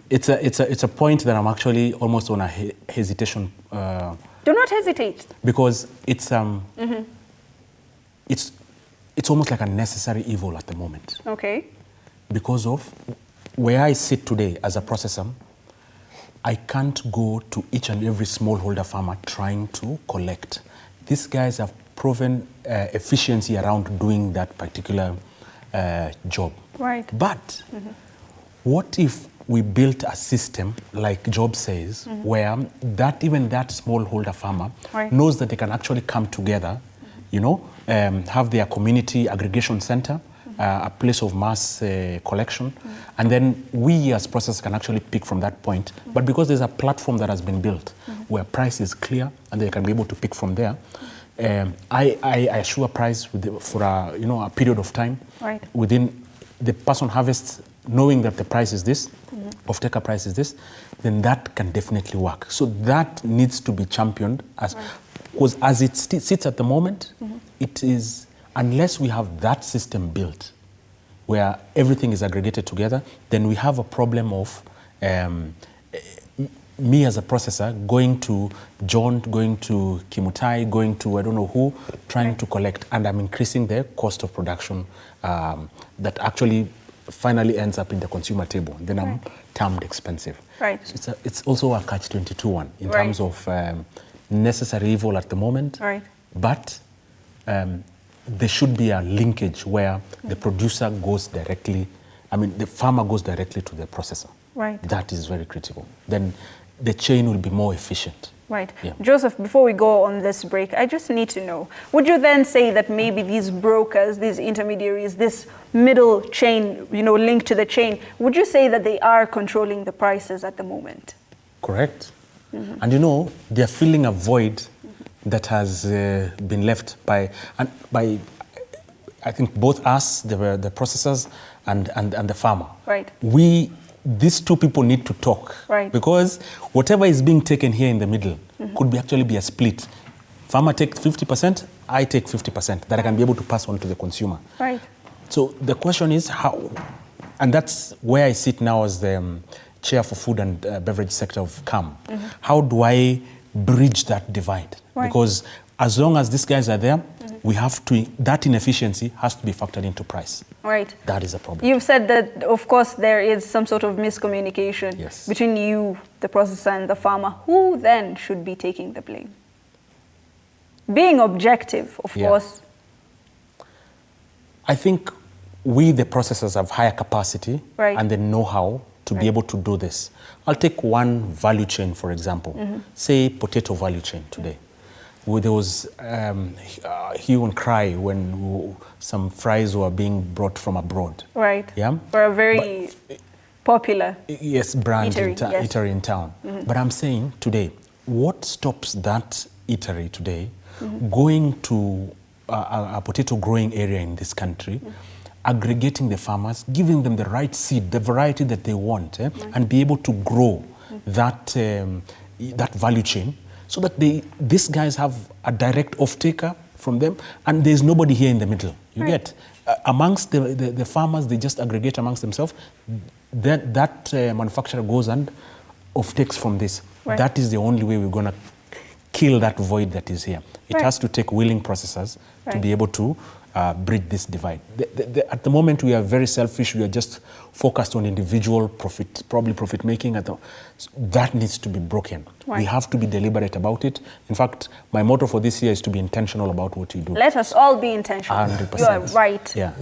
It's a point that I'm actually almost on a hesitation. Do not hesitate. Because it's almost like a necessary evil at the moment. Okay. Because of where I sit today as a processor, I can't go to each and every smallholder farmer trying to collect. These guys have proven efficiency around doing that particular job. Right. But what if we built a system, like Job says, where even that smallholder farmer knows that they can actually come together, you know, have their community aggregation center, a place of mass collection, and then we as processors can actually pick from that point. But because there's a platform that has been built where price is clear and they can be able to pick from there, I assure a price for a period of time. Right. Within the person harvests, knowing that the price is this, off-taker price is this, then that can definitely work. So that needs to be championed because as it sits at the moment, it is, unless we have that system built where everything is aggregated together, then we have a problem of me as a processor going to John, going to Kimutai, going to I don't know who, trying to collect, and I'm increasing the cost of production that actually finally ends up in the consumer table. Then I'm termed expensive. Right. So it's also a catch-22 one in terms of necessary evil at the moment. Right. But there should be a linkage where the producer goes directly, the farmer goes directly to the processor. Right. That is very critical. Then the chain will be more efficient. Right. Yeah. Joseph, before we go on this break, I just need to know, would you then say that maybe these brokers, these intermediaries, this middle chain, linked to the chain, would you say that they are controlling the prices at the moment? Correct. And they're filling a void that has been left by I think both us, the processors, and the farmer. Right. These two people need to talk. Right. Because whatever is being taken here in the middle could actually be a split. Farmer takes 50%, I take 50%, that I can be able to pass on to the consumer. Right. So the question is how, and that's where I sit now as the chair for food and beverage sector of CAM. How do I bridge that divide? Right. Because as long as these guys are there, we have to, that inefficiency has to be factored into price. Right. That is a problem. You've said that, of course, there is some sort of miscommunication between you, the processor, and the farmer. Who then should be taking the blame? Being objective, of course. I think we, the processors, have higher capacity and the know-how to be able to do this. I'll take one value chain, for example. Say potato value chain today. There was hue and cry when some fries were being brought from abroad. Right. Yeah. For a very popular brand eatery in town. But I'm saying today, what stops that eatery today going to a potato growing area in this country, aggregating the farmers, giving them the right seed, the variety that they want, and be able to grow that value chain, so that these guys have a direct off-taker from them, and there's nobody here in the middle. You get? Amongst the farmers, they just aggregate amongst themselves. That manufacturer goes and off-takes from this. That is the only way we're going to kill that void that is here. It has to take willing processors to be able to bridge this divide. At the moment, we are very selfish. We are just focused on individual profit, probably profit making. That needs to be broken. We have to be deliberate about it. In fact, my motto for this year is to be intentional about what you do. Let us all be intentional. 100%. You are right. Yeah.